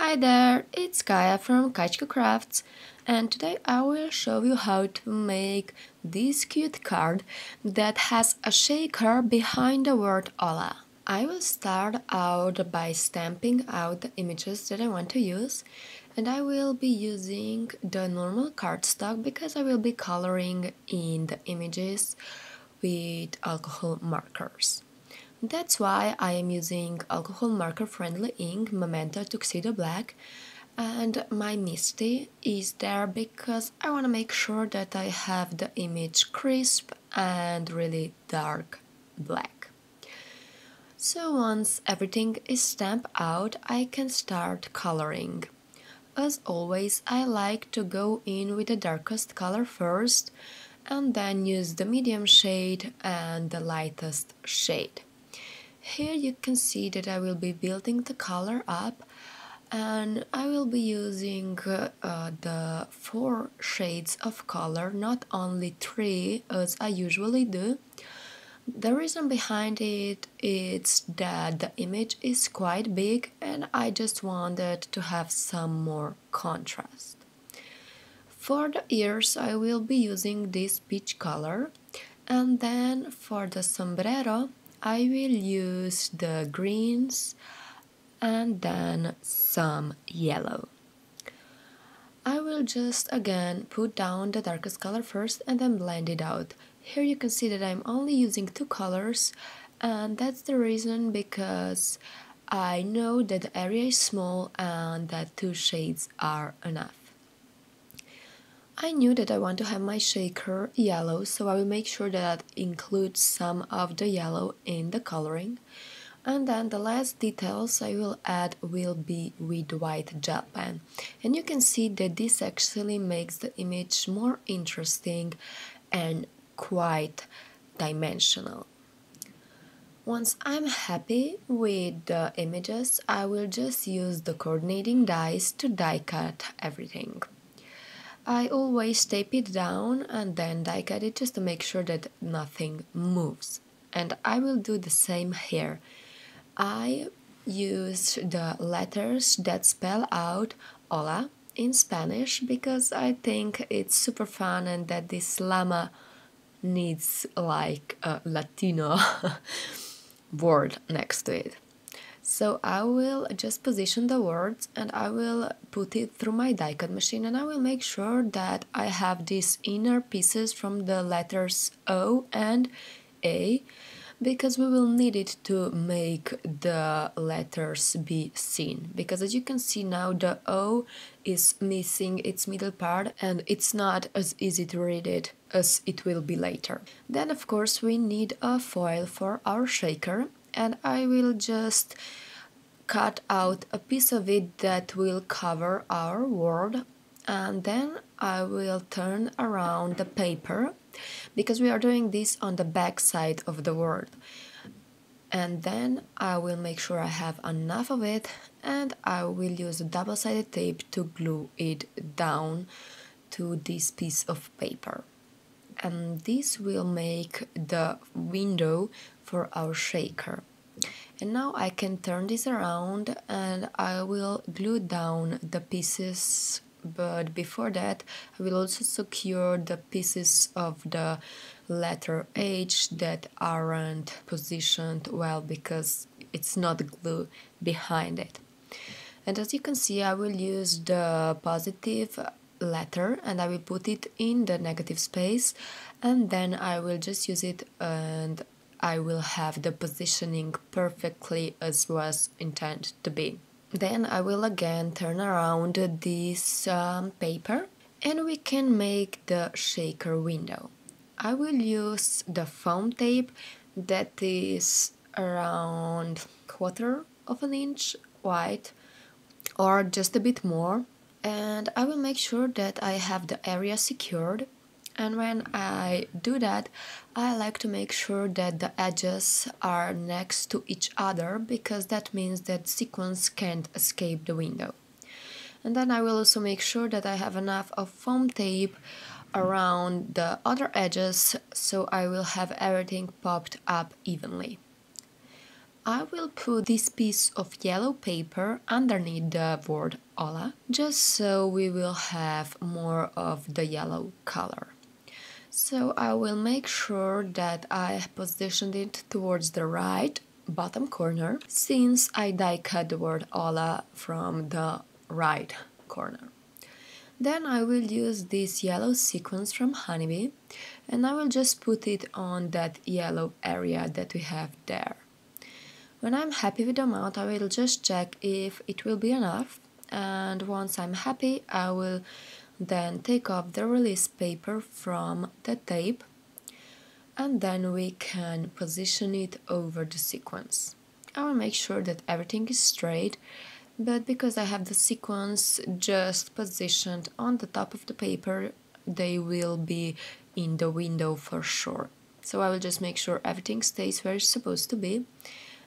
Hi there, it's Kaya from Kachko Crafts, and today I will show you how to make this cute card that has a shaker behind the word Hola. I will start out by stamping out the images that I want to use, and I will be using the normal cardstock because I will be coloring in the images with alcohol markers. That's why I am using alcohol marker friendly ink Memento Tuxedo Black, and my Misty is there because I want to make sure that I have the image crisp and really dark black. So once everything is stamped out, I can start coloring. As always, I like to go in with the darkest color first and then use the medium shade and the lightest shade. Here you can see that I will be building the color up, and I will be using the 4 shades of color, not only 3 as I usually do. The reason behind it is that the image is quite big and I just wanted to have some more contrast. For the ears I will be using this peach color, and then for the sombrero I will use the greens and then some yellow. I will just again put down the darkest color first and then blend it out. Here you can see that I'm only using 2 colors, and that's the reason because I know that the area is small and that 2 shades are enough. I knew that I want to have my shaker yellow, so I will make sure that I include some of the yellow in the coloring. And then the last details I will add will be with white gel pen. And you can see that this actually makes the image more interesting and quite dimensional. Once I'm happy with the images, I will just use the coordinating dies to die cut everything. I always tape it down and then die cut it just to make sure that nothing moves. And I will do the same here. I use the letters that spell out Hola in Spanish because I think it's super fun and that this llama needs like a Latino word next to it. So I will just position the words and I will put it through my die cut machine, and I will make sure that I have these inner pieces from the letters O and A because we will need it to make the letters be seen. Because as you can see now, the O is missing its middle part and it's not as easy to read it as it will be later. Then of course we need a foil for our shaker, and I will just cut out a piece of it that will cover our word, and then I will turn around the paper because we are doing this on the back side of the word, and then I will make sure I have enough of it, and I will use a double-sided tape to glue it down to this piece of paper. And this will make the window for our shaker. And now I can turn this around and I will glue down the pieces, but before that I will also secure the pieces of the letter H that aren't positioned well because it's not glue behind it. And as you can see, I will use the positive letter and I will put it in the negative space, and then I will just use it and I will have the positioning perfectly as was intended to be. Then I will again turn around this paper and we can make the shaker window. I will use the foam tape that is around 1/4 of an inch wide or just a bit more, and I will make sure that I have the area secured. And when I do that, I like to make sure that the edges are next to each other because that means that sequins can't escape the window. And then I will also make sure that I have enough of foam tape around the other edges so I will have everything popped up evenly. I will put this piece of yellow paper underneath the word Ola, just so we will have more of the yellow color. So I will make sure that I positioned it towards the right bottom corner, since I die cut the word Ola from the right corner. Then I will use this yellow sequence from Honeybee, and I will just put it on that yellow area that we have there. When I'm happy with the amount, I will just check if it will be enough, and once I'm happy, I will then take off the release paper from the tape, and then we can position it over the sequence. I will make sure that everything is straight, but because I have the sequence just positioned on the top of the paper, they will be in the window for sure. So I will just make sure everything stays where it's supposed to be,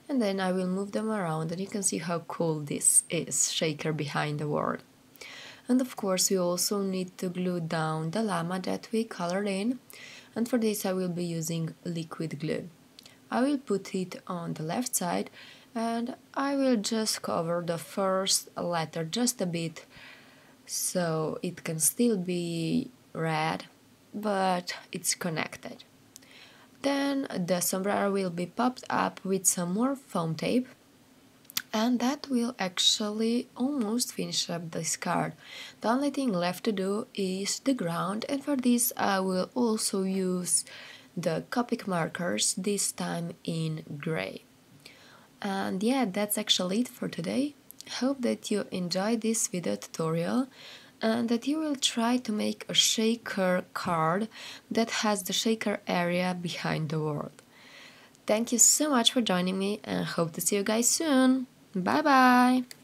and then I will move them around, and you can see how cool this is, shaker behind the word. And of course we also need to glue down the llama that we colored in, and for this I will be using liquid glue. I will put it on the left side, and I will just cover the first letter just a bit so it can still be red, but it's connected. Then the sombrero will be popped up with some more foam tape, and that will actually almost finish up this card. The only thing left to do is the ground, and for this I will also use the Copic markers, this time in gray. And yeah, that's actually it for today. Hope that you enjoyed this video tutorial and that you will try to make a shaker card that has the shaker area behind the word. Thank you so much for joining me, and hope to see you guys soon. Bye bye!